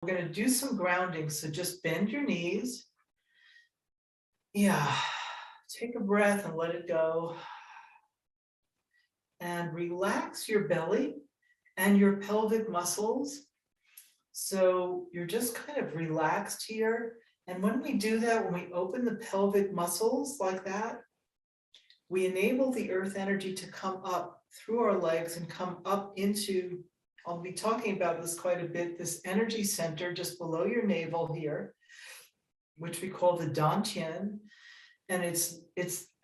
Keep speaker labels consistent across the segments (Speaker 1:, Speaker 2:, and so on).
Speaker 1: We're going to do some grounding. So just bend your knees. Yeah. Take a breath and let it go. And relax your belly and your pelvic muscles. So you're just kind of relaxed here. And when we do that, when we open the pelvic muscles like that, we enable the earth energy to come up through our legs and come up into, I'll be talking about this quite a bit, this energy center just below your navel here, which we call the dantian. And it's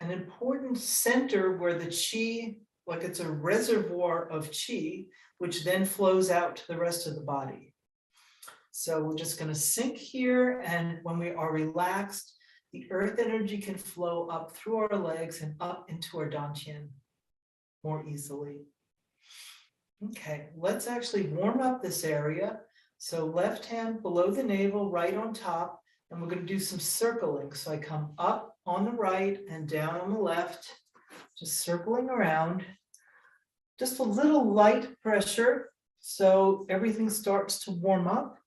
Speaker 1: an important center where the qi, like it's a reservoir of qi, which then flows out to the rest of the body. So we're just going to sink here, and when we are relaxed, the earth energy can flow up through our legs and up into our dantian more easily. Okay, let's actually warm up this area. So left hand below the navel, right on top, and we're going to do some circling. So I come up on the right and down on the left, just circling around. Just a little light pressure, so everything starts to warm up.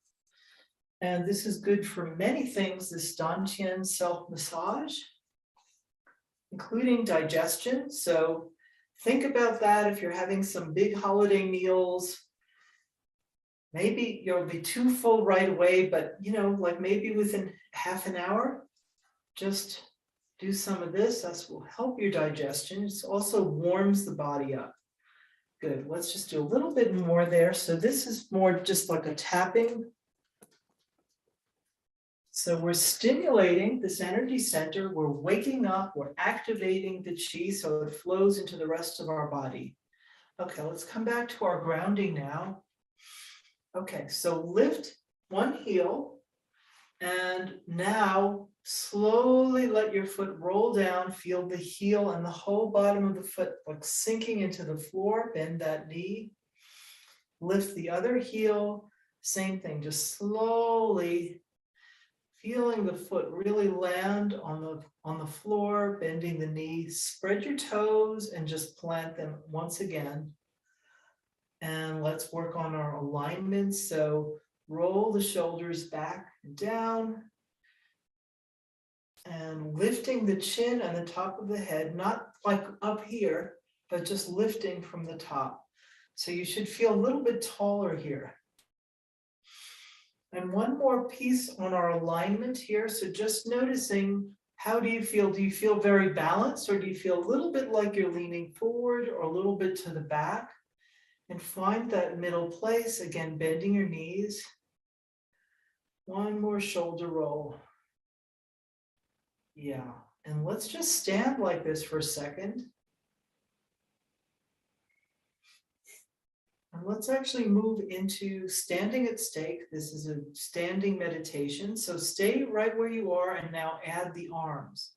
Speaker 1: And this is good for many things, this dantian self-massage, including digestion. So think about that if you're having some big holiday meals. Maybe you'll be too full right away, but like maybe within half an hour, just do some of this. This will help your digestion. It also warms the body up. Good, let's just do a little bit more there. So this is more just like a tapping. So we're stimulating this energy center, we're waking up, we're activating the qi so it flows into the rest of our body. Okay, let's come back to our grounding now. Okay, so lift one heel and now slowly let your foot roll down, feel the heel and the whole bottom of the foot like sinking into the floor, bend that knee. Lift the other heel, same thing, just slowly feeling the foot really land on the floor, bending the knee, spread your toes and just plant them once again. And let's work on our alignment. So roll the shoulders back and down and lifting the chin and the top of the head, not like up here, but just lifting from the top. So you should feel a little bit taller here. And one more piece on our alignment here. So just noticing, how do you feel? Do you feel very balanced, or do you feel a little bit like you're leaning forward or a little bit to the back? And find that middle place, again, bending your knees. One more shoulder roll. Yeah, and let's just stand like this for a second. And let's actually move into standing at stake. This is a standing meditation. So stay right where you are and now add the arms.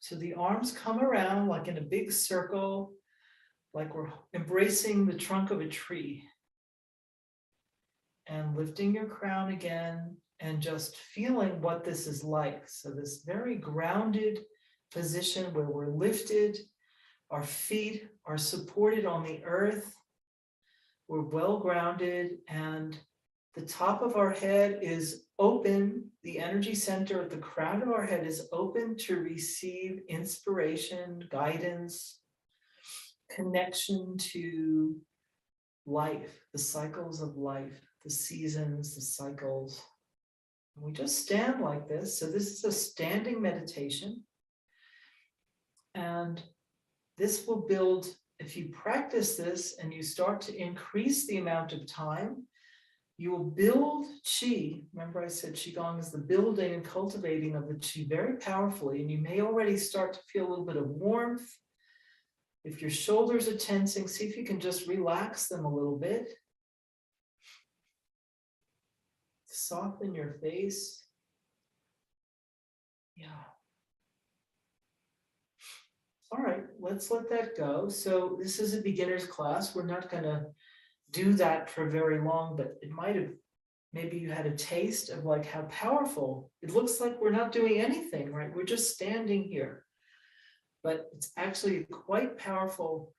Speaker 1: So the arms come around like in a big circle, like we're embracing the trunk of a tree. And lifting your crown again and just feeling what this is like. So this very grounded position where we're lifted, our feet are supported on the earth. We're well grounded and the top of our head is open. The energy center at the crown of our head is open to receive inspiration, guidance, connection to life, the cycles of life, the seasons, the cycles. And we just stand like this. So this is a standing meditation. And this will build, if you practice this and you start to increase the amount of time, you will build qi. Remember I said Qigong is the building and cultivating of the qi very powerfully. And you may already start to feel a little bit of warmth. If your shoulders are tensing, see if you can just relax them a little bit. Soften your face. Yeah. All right, let's let that go. So this is a beginner's class. We're not going to do that for very long, but it might have, maybe you had a taste of like how powerful. It looks like we're not doing anything, right? We're just standing here. But it's actually a quite powerful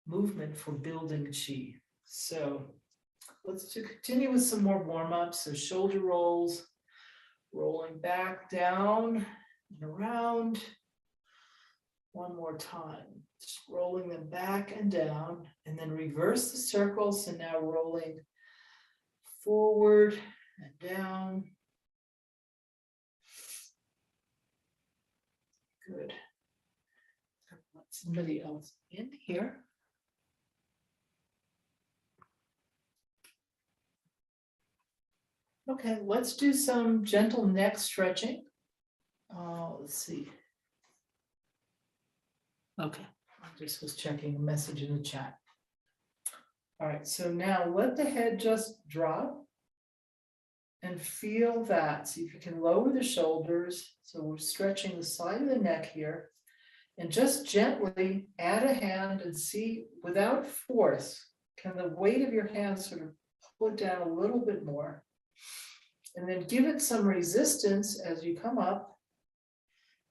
Speaker 1: movement for building qi. So Let's continue with some more warm-ups. So shoulder rolls, rolling back, down, and around. One more time, just rolling them back and down, and then reverse the circle. So now rolling forward and down. Good. Let somebody else in here. Okay, let's do some gentle neck stretching. Let's see. Okay, I just was checking a message in the chat. All right, so now let the head just drop and feel that. See if you can lower the shoulders. So we're stretching the side of the neck here, and just gently add a hand and see, without force, can the weight of your hand sort of pull it down a little bit more, and then give it some resistance as you come up.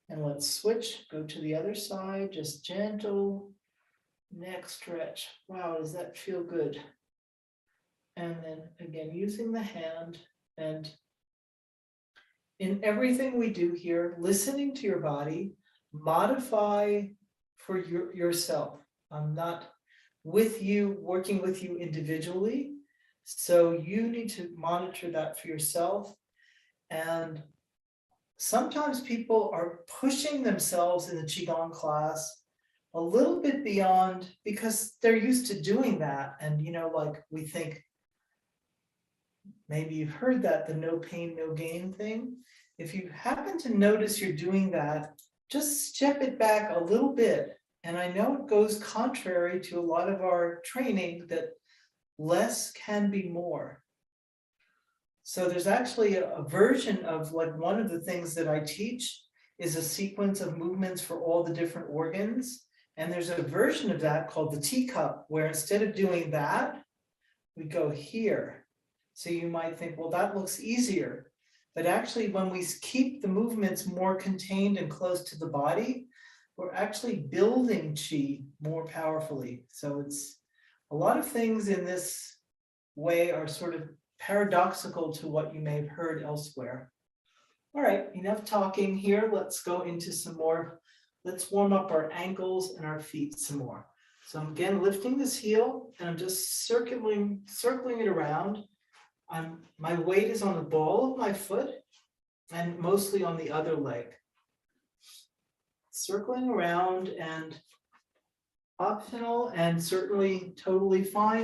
Speaker 1: And let's switch, go to the other side, just gentle neck stretch. Wow, does that feel good? And then again, using the hand, and in everything we do here, listening to your body, modify for yourself. I'm not with you, working with you individually. So you need to monitor that for yourself. And sometimes people are pushing themselves in the Qigong class a little bit beyond, because they're used to doing that. And, like we think, maybe you've heard that, the no pain, no gain thing. If you happen to notice you're doing that, just step it back a little bit. And I know it goes contrary to a lot of our training that less can be more. So there's actually a version of, like, one of the things that I teach is a sequence of movements for all the different organs. And there's a version of that called the teacup, where instead of doing that, we go here. So you might think, well, that looks easier. But actually, when we keep the movements more contained and close to the body, we're actually building qi more powerfully. So it's a lot of things in this way are sort of paradoxical to what you may have heard elsewhere. All right, enough talking here. Let's go into some more. Let's warm up our ankles and our feet some more. So I'm again lifting this heel, and I'm just circling it around. My weight is on the ball of my foot and mostly on the other leg. Circling around, and optional and certainly totally fine